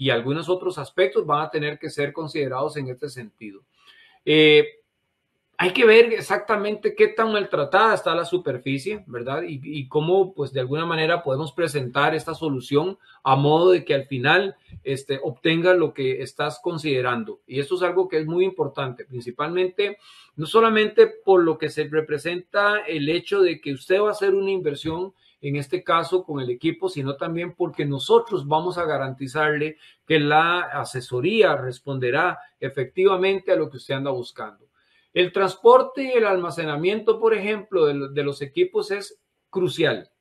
y algunos otros aspectos van a tener que ser considerados en este sentido. Hay que ver exactamente qué tan maltratada está la superficie, ¿verdad? Y cómo, pues, de alguna manera podemos presentar esta solución a modo de que al final obtenga lo que estás considerando. Y esto es algo que es muy importante, principalmente, no solamente por lo que se representa el hecho de que usted va a hacer una inversión, en este caso con el equipo, sino también porque nosotros vamos a garantizarle que la asesoría responderá efectivamente a lo que usted anda buscando. El transporte y el almacenamiento, por ejemplo, de los equipos es crucial.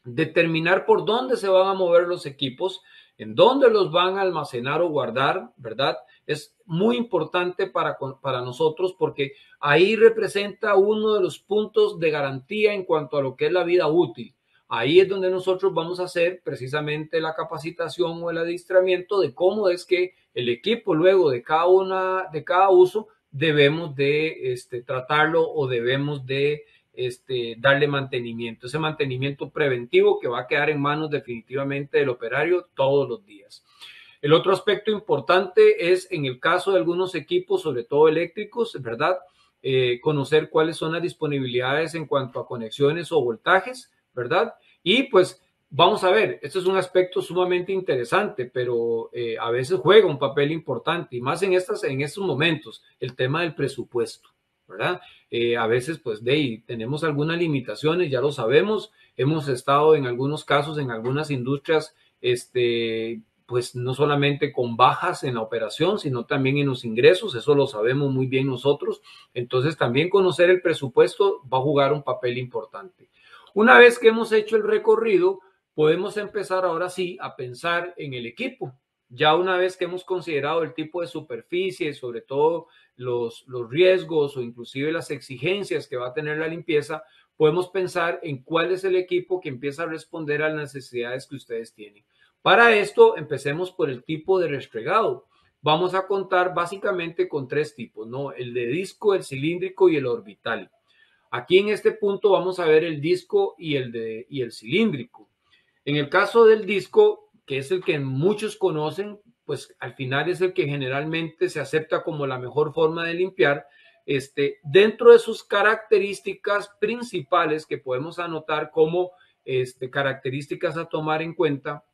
Determinar por dónde se van a mover los equipos, en dónde los van a almacenar o guardar, ¿verdad? Es muy importante para nosotros porque ahí representa uno de los puntos de garantía en cuanto a lo que es la vida útil. Ahí es donde nosotros vamos a hacer precisamente la capacitación o el adiestramiento de cómo es que el equipo luego de cada uso debemos de tratarlo o debemos de darle mantenimiento, ese mantenimiento preventivo que va a quedar en manos definitivamente del operario todos los días. El otro aspecto importante es en el caso de algunos equipos, sobre todo eléctricos, ¿verdad? Conocer cuáles son las disponibilidades en cuanto a conexiones o voltajes, ¿verdad? Y pues vamos a ver, este es un aspecto sumamente interesante, pero a veces juega un papel importante y más en estos momentos, el tema del presupuesto, ¿verdad? A veces pues tenemos algunas limitaciones, ya lo sabemos, hemos estado en algunos casos, en algunas industrias, pues no solamente con bajas en la operación, sino también en los ingresos, eso lo sabemos muy bien nosotros, entonces también conocer el presupuesto va a jugar un papel importante. Una vez que hemos hecho el recorrido, podemos empezar ahora sí a pensar en el equipo. Ya una vez que hemos considerado el tipo de superficie, sobre todo los riesgos o inclusive las exigencias que va a tener la limpieza, podemos pensar en cuál es el equipo que empieza a responder a las necesidades que ustedes tienen. Para esto, empecemos por el tipo de restregado. Vamos a contar básicamente con tres tipos, ¿no? El de disco, el cilíndrico y el orbital. Aquí en este punto vamos a ver el disco y el cilíndrico. En el caso del disco, que es el que muchos conocen, pues al final es el que generalmente se acepta como la mejor forma de limpiar. Dentro de sus características principales que podemos anotar como características a tomar en cuenta,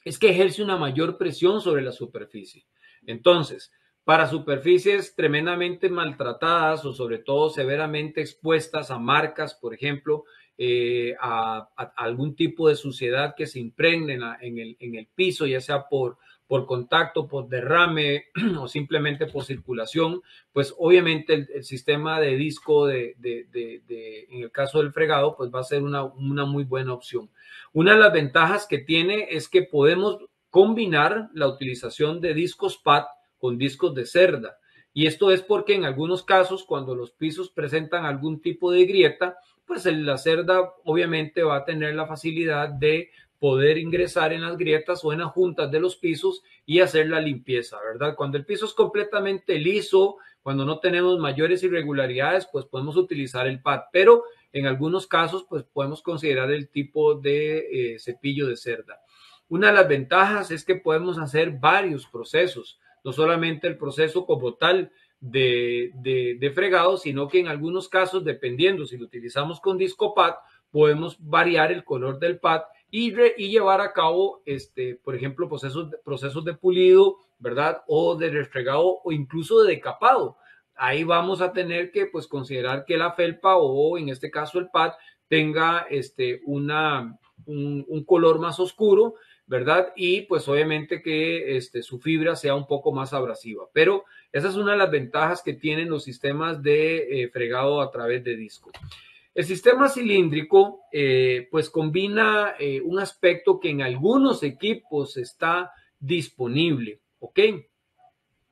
es que ejerce una mayor presión sobre la superficie. Entonces, para superficies tremendamente maltratadas o sobre todo severamente expuestas a marcas, por ejemplo, a algún tipo de suciedad que se impregne en el piso, ya sea por contacto, por derrame o simplemente por circulación, pues obviamente el sistema de disco en el caso del fregado, pues va a ser una muy buena opción. Una de las ventajas que tiene es que podemos combinar la utilización de discos PAD con discos de cerda. Y esto es porque en algunos casos, cuando los pisos presentan algún tipo de grieta, pues la cerda obviamente va a tener la facilidad de poder ingresar en las grietas o en las juntas de los pisos y hacer la limpieza, ¿verdad? Cuando el piso es completamente liso, cuando no tenemos mayores irregularidades, pues podemos utilizar el pad, pero en algunos casos, pues podemos considerar el tipo de cepillo de cerda. Una de las ventajas es que podemos hacer varios procesos, no solamente el proceso como tal de fregado, sino que en algunos casos, dependiendo si lo utilizamos con disco pad, podemos variar el color del pad y llevar a cabo, por ejemplo, procesos de pulido, ¿verdad? O de refregado o incluso de decapado. Ahí vamos a tener que pues considerar que la felpa o en este caso el pad tenga un color más oscuro, ¿verdad? Y pues obviamente que su fibra sea un poco más abrasiva. Pero esa es una de las ventajas que tienen los sistemas de fregado a través de disco. El sistema cilíndrico pues combina un aspecto que en algunos equipos está disponible, ¿ok?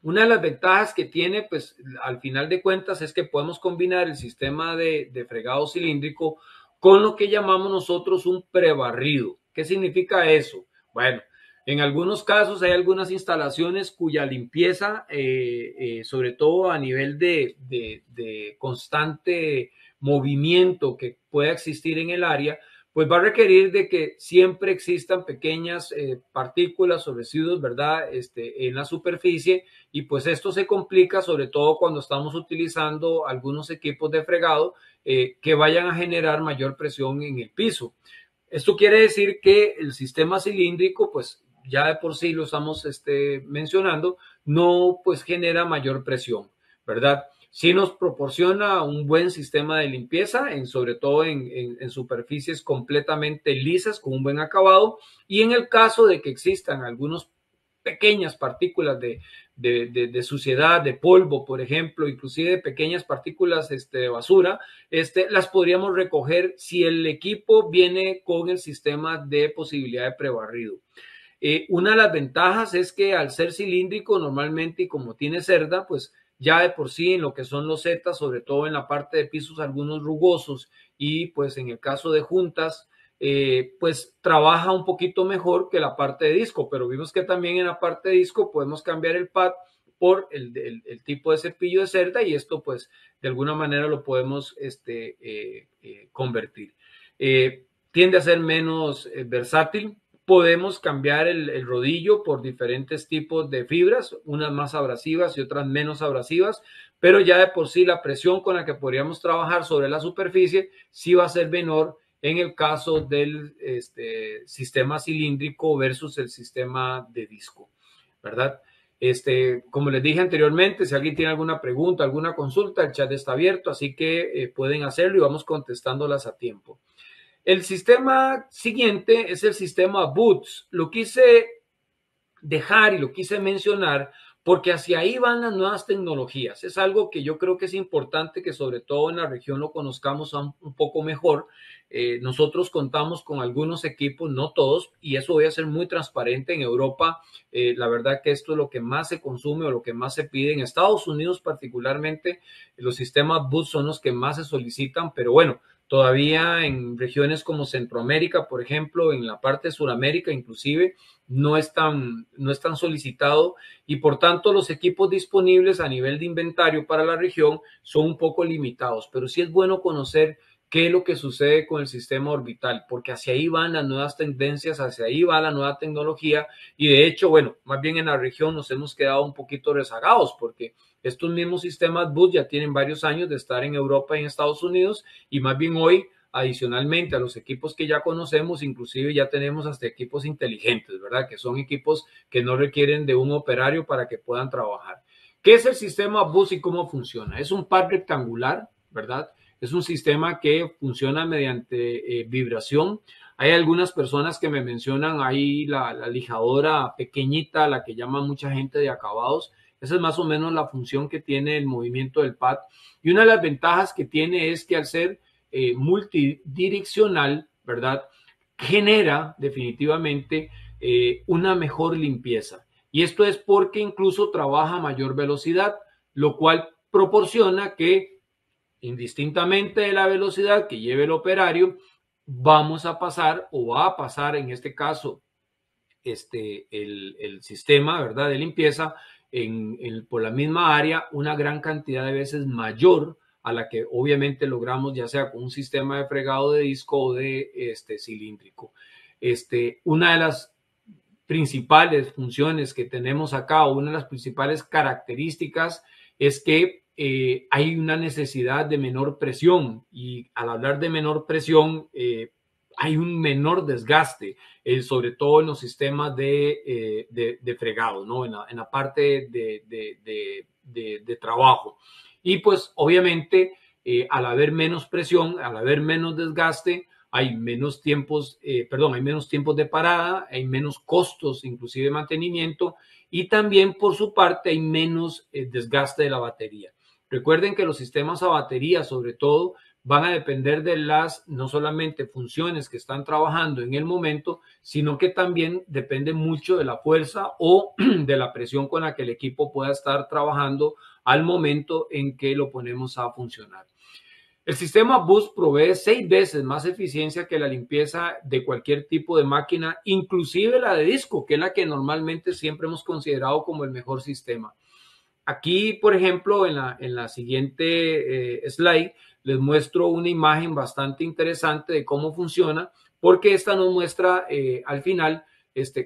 Una de las ventajas que tiene, pues al final de cuentas, es que podemos combinar el sistema de fregado cilíndrico con lo que llamamos nosotros un prebarrido. ¿Qué significa eso? Bueno, en algunos casos hay algunas instalaciones cuya limpieza, sobre todo a nivel de constante movimiento que pueda existir en el área, pues va a requerir de que siempre existan pequeñas partículas o residuos, ¿verdad? En la superficie, y pues esto se complica sobre todo cuando estamos utilizando algunos equipos de fregado que vayan a generar mayor presión en el piso. Esto quiere decir que el sistema cilíndrico, pues ya de por sí lo estamos mencionando, no pues genera mayor presión, ¿verdad? Sí nos proporciona un buen sistema de limpieza, sobre todo en superficies completamente lisas, con un buen acabado, y en el caso de que existan algunos pequeñas partículas de suciedad, de polvo, por ejemplo, inclusive de pequeñas partículas de basura, las podríamos recoger si el equipo viene con el sistema de posibilidad de prebarrido. Una de las ventajas es que al ser cilíndrico normalmente y como tiene cerda, pues ya de por sí en lo que son losetas, sobre todo en la parte de pisos algunos rugosos y pues en el caso de juntas, pues trabaja un poquito mejor que la parte de disco, pero vimos que también en la parte de disco podemos cambiar el pad por el tipo de cepillo de cerda y esto pues de alguna manera lo podemos convertir. Tiende a ser menos versátil. Podemos cambiar el rodillo por diferentes tipos de fibras, unas más abrasivas y otras menos abrasivas, pero ya de por sí la presión con la que podríamos trabajar sobre la superficie sí va a ser menor en el caso del sistema cilíndrico versus el sistema de disco, ¿verdad? Como les dije anteriormente, si alguien tiene alguna pregunta, alguna consulta, el chat está abierto, así que pueden hacerlo y vamos contestándolas a tiempo. El sistema siguiente es el sistema Boots. Lo quise dejar y lo quise mencionar porque hacia ahí van las nuevas tecnologías. Es algo que yo creo que es importante que sobre todo en la región lo conozcamos un poco mejor. Nosotros contamos con algunos equipos, no todos, y eso voy a ser muy transparente. En Europa, la verdad que esto es lo que más se consume o lo que más se pide. En Estados Unidos particularmente, los sistemas Boots son los que más se solicitan, pero bueno, todavía en regiones como Centroamérica, por ejemplo, en la parte de Sudamérica inclusive, no es tan solicitado y por tanto los equipos disponibles a nivel de inventario para la región son un poco limitados, pero sí es bueno conocer qué es lo que sucede con el sistema orbital, porque hacia ahí van las nuevas tendencias, hacia ahí va la nueva tecnología y de hecho, bueno, más bien en la región nos hemos quedado un poquito rezagados porque estos mismos sistemas BUS ya tienen varios años de estar en Europa y en Estados Unidos y más bien hoy adicionalmente a los equipos que ya conocemos, inclusive ya tenemos hasta equipos inteligentes, ¿verdad? Que son equipos que no requieren de un operario para que puedan trabajar. ¿Qué es el sistema BUS y cómo funciona? Es un pad rectangular, ¿verdad? Es un sistema que funciona mediante vibración. Hay algunas personas que me mencionan ahí la lijadora pequeñita, la que llama mucha gente de acabados. Esa es más o menos la función que tiene el movimiento del pad. Y una de las ventajas que tiene es que al ser multidireccional, ¿verdad? Genera definitivamente una mejor limpieza. Y esto es porque incluso trabaja a mayor velocidad, lo cual proporciona que indistintamente de la velocidad que lleve el operario, vamos a pasar o va a pasar en este caso el sistema, ¿verdad? De limpieza por la misma área una gran cantidad de veces mayor a la que obviamente logramos ya sea con un sistema de fregado de disco o de cilíndrico. Una de las principales funciones que tenemos acá o una de las principales características es que hay una necesidad de menor presión y al hablar de menor presión hay un menor desgaste, sobre todo en los sistemas de fregado, ¿no? En la parte de trabajo. Y pues obviamente al haber menos presión, al haber menos desgaste, hay menos tiempos, hay menos tiempos de parada, hay menos costos inclusive de mantenimiento y también por su parte hay menos desgaste de la batería. Recuerden que los sistemas a batería sobre todo van a depender de las no solamente funciones que están trabajando en el momento, sino que también depende mucho de la fuerza o de la presión con la que el equipo pueda estar trabajando al momento en que lo ponemos a funcionar. El sistema BUS provee 6 veces más eficiencia que la limpieza de cualquier tipo de máquina, inclusive la de disco, que es la que normalmente siempre hemos considerado como el mejor sistema. Aquí, por ejemplo, en la siguiente slide, les muestro una imagen bastante interesante de cómo funciona, porque esta nos muestra al final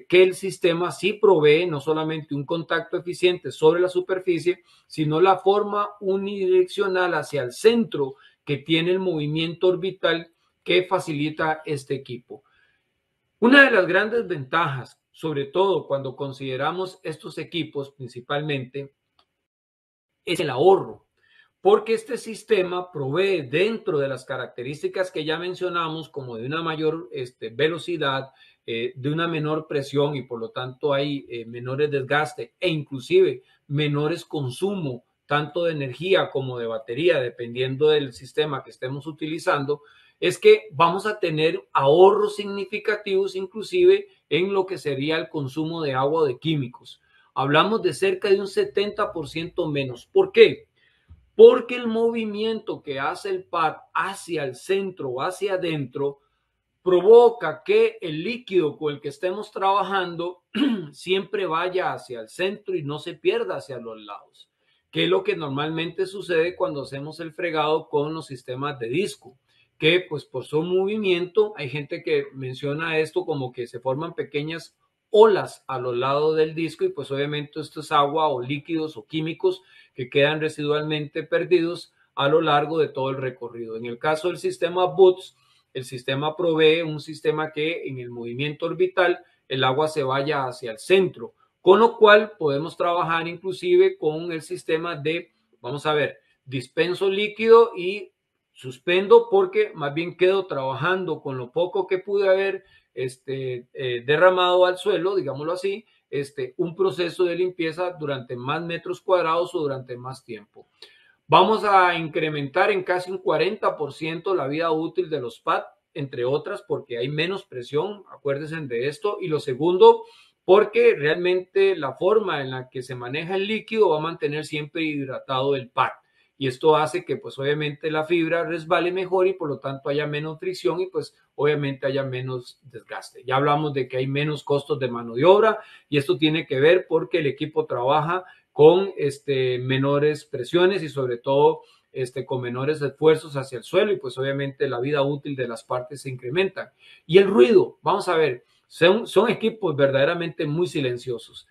que el sistema sí provee no solamente un contacto eficiente sobre la superficie, sino la forma unidireccional hacia el centro que tiene el movimiento orbital que facilita este equipo. Una de las grandes ventajas, sobre todo cuando consideramos estos equipos principalmente, es el ahorro, porque este sistema provee dentro de las características que ya mencionamos, como de una mayor velocidad, de una menor presión y por lo tanto hay menores desgaste e inclusive menores consumo tanto de energía como de batería, dependiendo del sistema que estemos utilizando, es que vamos a tener ahorros significativos inclusive en lo que sería el consumo de agua o de químicos. Hablamos de cerca de un 70% menos. ¿Por qué? Porque el movimiento que hace el par hacia el centro o hacia adentro provoca que el líquido con el que estemos trabajando siempre vaya hacia el centro y no se pierda hacia los lados, que es lo que normalmente sucede cuando hacemos el fregado con los sistemas de disco, que pues por su movimiento, hay gente que menciona esto como que se forman pequeñas olas a los lados del disco y pues obviamente esto es agua o líquidos o químicos que quedan residualmente perdidos a lo largo de todo el recorrido. En el caso del sistema BOOTS, el sistema provee un sistema que en el movimiento orbital el agua se vaya hacia el centro, con lo cual podemos trabajar inclusive con el sistema de, vamos a ver, dispenso líquido y suspendo porque más bien quedo trabajando con lo poco que pude haber derramado al suelo, digámoslo así, un proceso de limpieza durante más metros cuadrados o durante más tiempo. Vamos a incrementar en casi un 40% la vida útil de los pads, entre otras, porque hay menos presión, acuérdense de esto. Y lo segundo, porque realmente la forma en la que se maneja el líquido va a mantener siempre hidratado el pad. Y esto hace que pues obviamente la fibra resbale mejor y por lo tanto haya menos fricción y pues obviamente haya menos desgaste. Ya hablamos de que hay menos costos de mano de obra y esto tiene que ver porque el equipo trabaja con menores presiones y sobre todo con menores esfuerzos hacia el suelo y pues obviamente la vida útil de las partes se incrementa. Y el ruido, vamos a ver, son equipos verdaderamente muy silenciosos.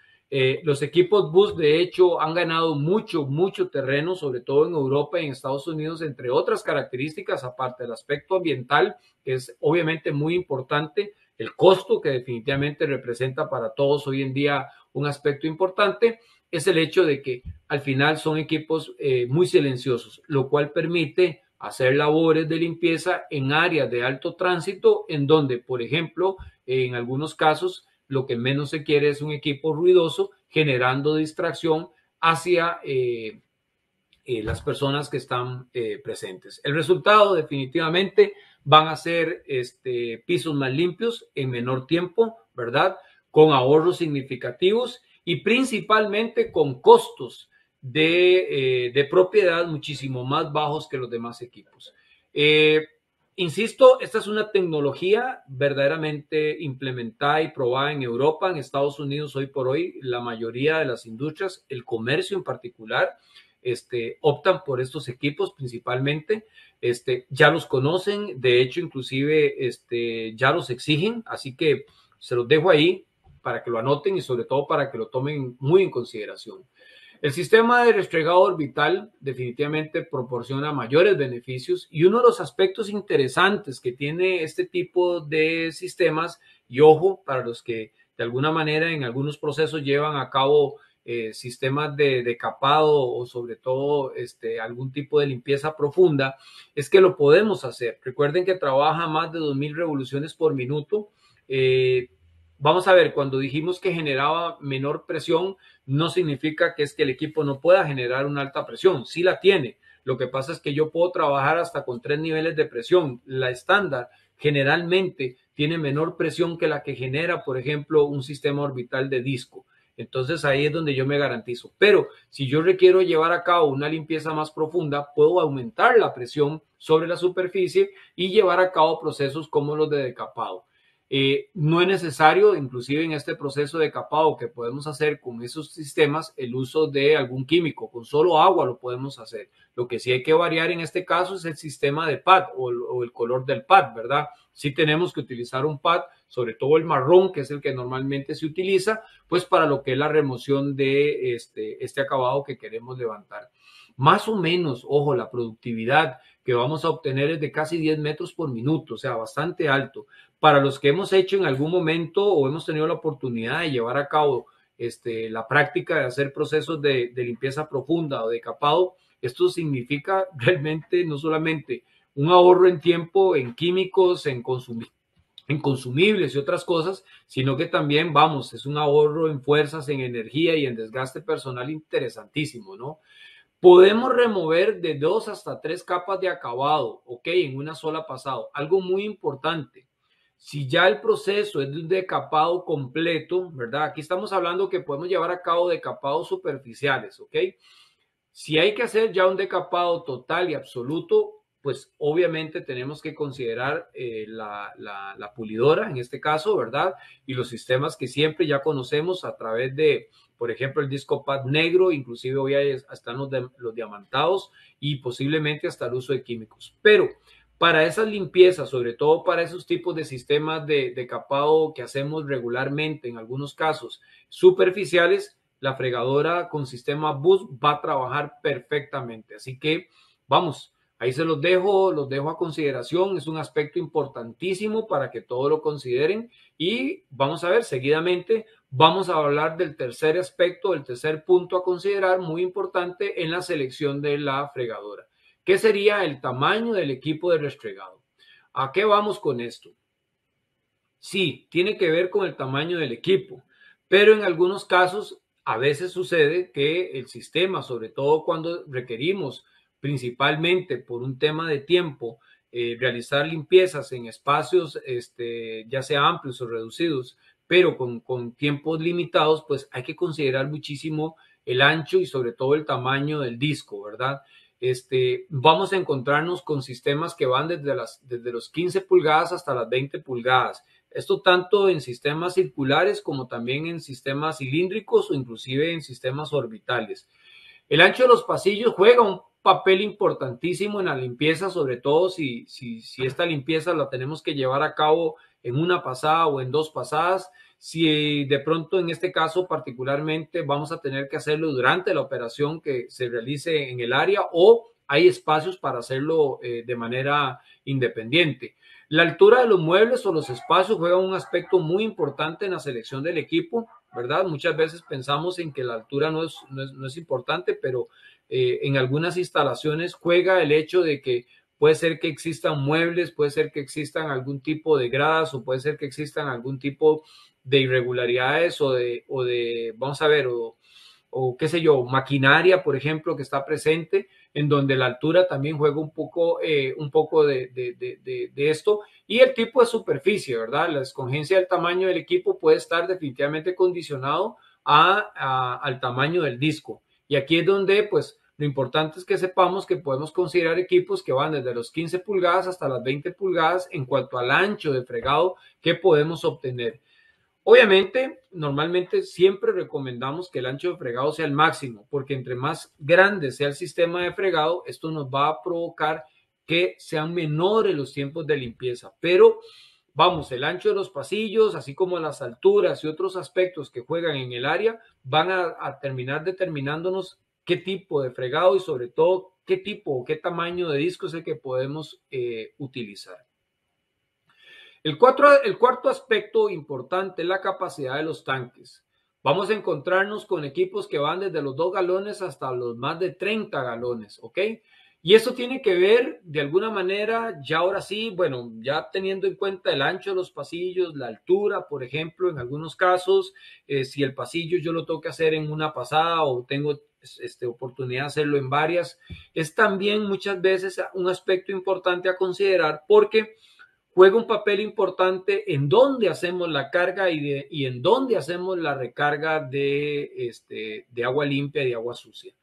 Los equipos BOOTS de hecho han ganado mucho terreno, sobre todo en Europa y en Estados Unidos, entre otras características, aparte del aspecto ambiental, que es obviamente muy importante, el costo que definitivamente representa para todos hoy en día un aspecto importante, es el hecho de que al final son equipos muy silenciosos, lo cual permite hacer labores de limpieza en áreas de alto tránsito, en donde, por ejemplo, en algunos casos, lo que menos se quiere es un equipo ruidoso generando distracción hacia las personas que están presentes. El resultado definitivamente van a ser pisos más limpios en menor tiempo, ¿verdad? Con ahorros significativos y principalmente con costos de propiedad muchísimo más bajos que los demás equipos. Insisto, esta es una tecnología verdaderamente implementada y probada en Europa, en Estados Unidos hoy por hoy, la mayoría de las industrias, el comercio en particular, optan por estos equipos principalmente, ya los conocen, de hecho inclusive ya los exigen, así que se los dejo ahí para que lo anoten y sobre todo para que lo tomen muy en consideración. El sistema de restregado orbital definitivamente proporciona mayores beneficios y uno de los aspectos interesantes que tiene este tipo de sistemas, y ojo, para los que de alguna manera en algunos procesos llevan a cabo sistemas de capado o sobre todo algún tipo de limpieza profunda, es que lo podemos hacer. Recuerden que trabaja a más de 2000 revoluciones por minuto. Vamos a ver, cuando dijimos que generaba menor presión, no significa que es que el equipo no pueda generar una alta presión, sí la tiene. Lo que pasa es que yo puedo trabajar hasta con 3 niveles de presión. La estándar generalmente tiene menor presión que la que genera, por ejemplo, un sistema orbital de disco. Entonces ahí es donde yo me garantizo. Pero si yo requiero llevar a cabo una limpieza más profunda, puedo aumentar la presión sobre la superficie y llevar a cabo procesos como los de decapado. No es necesario, inclusive en este proceso de capado que podemos hacer con esos sistemas, el uso de algún químico. Con solo agua lo podemos hacer. Lo que sí hay que variar en este caso es el sistema de pad o el color del pad, ¿verdad? Sí tenemos que utilizar un pad, sobre todo el marrón, que es el que normalmente se utiliza, pues para lo que es la remoción de este acabado que queremos levantar. Más o menos, ojo, la productividad que vamos a obtener es de casi 10 metros por minuto, o sea, bastante alto. Para los que hemos hecho en algún momento o hemos tenido la oportunidad de llevar a cabo la práctica de hacer procesos de limpieza profunda o de capado, esto significa realmente no solamente un ahorro en tiempo, en químicos, en consumibles y otras cosas, sino que también, vamos, es un ahorro en fuerzas, en energía y en desgaste personal interesantísimo, ¿no? Podemos remover de 2 hasta 3 capas de acabado, ¿ok? En una sola pasada. Algo muy importante, si ya el proceso es de un decapado completo, ¿verdad? Aquí estamos hablando que podemos llevar a cabo decapados superficiales, ¿ok? Si hay que hacer ya un decapado total y absoluto, pues obviamente tenemos que considerar la pulidora en este caso, ¿verdad? Y los sistemas que siempre ya conocemos a través de, por ejemplo, el disco pad negro, inclusive hoy están los diamantados y posiblemente hasta el uso de químicos. Pero para esas limpiezas, sobre todo para esos tipos de sistemas de capado que hacemos regularmente, en algunos casos superficiales, la fregadora con sistema bus va a trabajar perfectamente. Así que vamos, ahí se los dejo a consideración. Es un aspecto importantísimo para que todos lo consideren. Y vamos a ver, seguidamente vamos a hablar del tercer aspecto, el tercer punto a considerar, muy importante en la selección de la fregadora, que sería el tamaño del equipo de restregado. ¿A qué vamos con esto? Sí, tiene que ver con el tamaño del equipo, pero en algunos casos a veces sucede que el sistema, sobre todo cuando requerimos principalmente por un tema de tiempo, realizar limpiezas en espacios ya sea amplios o reducidos, pero con tiempos limitados, pues hay que considerar muchísimo el ancho y sobre todo el tamaño del disco, ¿verdad? Vamos a encontrarnos con sistemas que van desde los 15 pulgadas hasta las 20 pulgadas. Esto tanto en sistemas circulares como también en sistemas cilíndricos o inclusive en sistemas orbitales. El ancho de los pasillos juega un papel importantísimo en la limpieza, sobre todo si esta limpieza la tenemos que llevar a cabo en una pasada o en 2 pasadas. Si de pronto en este caso particularmente vamos a tener que hacerlo durante la operación que se realice en el área o hay espacios para hacerlo de manera independiente. La altura de los muebles o los espacios juega un aspecto muy importante en la selección del equipo, ¿verdad? Muchas veces pensamos en que la altura no es importante, pero en algunas instalaciones juega el hecho de que puede ser que existan muebles, puede ser que existan algún tipo de gradas o puede ser que existan algún tipo de irregularidades vamos a ver, o qué sé yo, maquinaria, por ejemplo, que está presente, en donde la altura también juega un poco de esto, y el tipo de superficie, ¿verdad? La escogencia del tamaño del equipo puede estar definitivamente condicionado al tamaño del disco. Y aquí es donde, pues, lo importante es que sepamos que podemos considerar equipos que van desde los 15 pulgadas hasta las 20 pulgadas en cuanto al ancho de fregado que podemos obtener. Obviamente, normalmente siempre recomendamos que el ancho de fregado sea el máximo, porque entre más grande sea el sistema de fregado, esto nos va a provocar que sean menores los tiempos de limpieza. Pero vamos, el ancho de los pasillos, así como las alturas y otros aspectos que juegan en el área, van a terminar determinándonos qué tipo de fregado y sobre todo qué tipo o qué tamaño de disco es el que podemos utilizar. El cuarto aspecto importante es la capacidad de los tanques. Vamos a encontrarnos con equipos que van desde los 2 galones hasta los más de 30 galones, ¿ok? Y eso tiene que ver de alguna manera, ya ahora sí, bueno, ya teniendo en cuenta el ancho de los pasillos, la altura, por ejemplo, en algunos casos, si el pasillo yo lo tengo que hacer en una pasada o tengo oportunidad de hacerlo en varias, es también muchas veces un aspecto importante a considerar porque juega un papel importante en dónde hacemos la carga y en dónde hacemos la recarga de agua limpia y de agua sucia.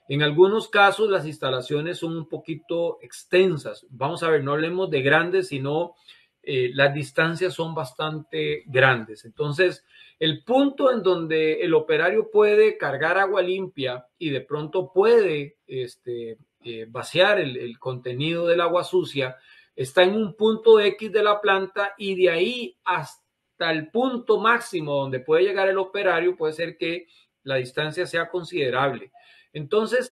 En algunos casos las instalaciones son un poquito extensas. Vamos a ver, no hablemos de grandes, sino las distancias son bastante grandes. Entonces, el punto en donde el operario puede cargar agua limpia y de pronto puede vaciar el contenido del agua sucia está en un punto X de la planta, y de ahí hasta el punto máximo donde puede llegar el operario puede ser que la distancia sea considerable. Entonces,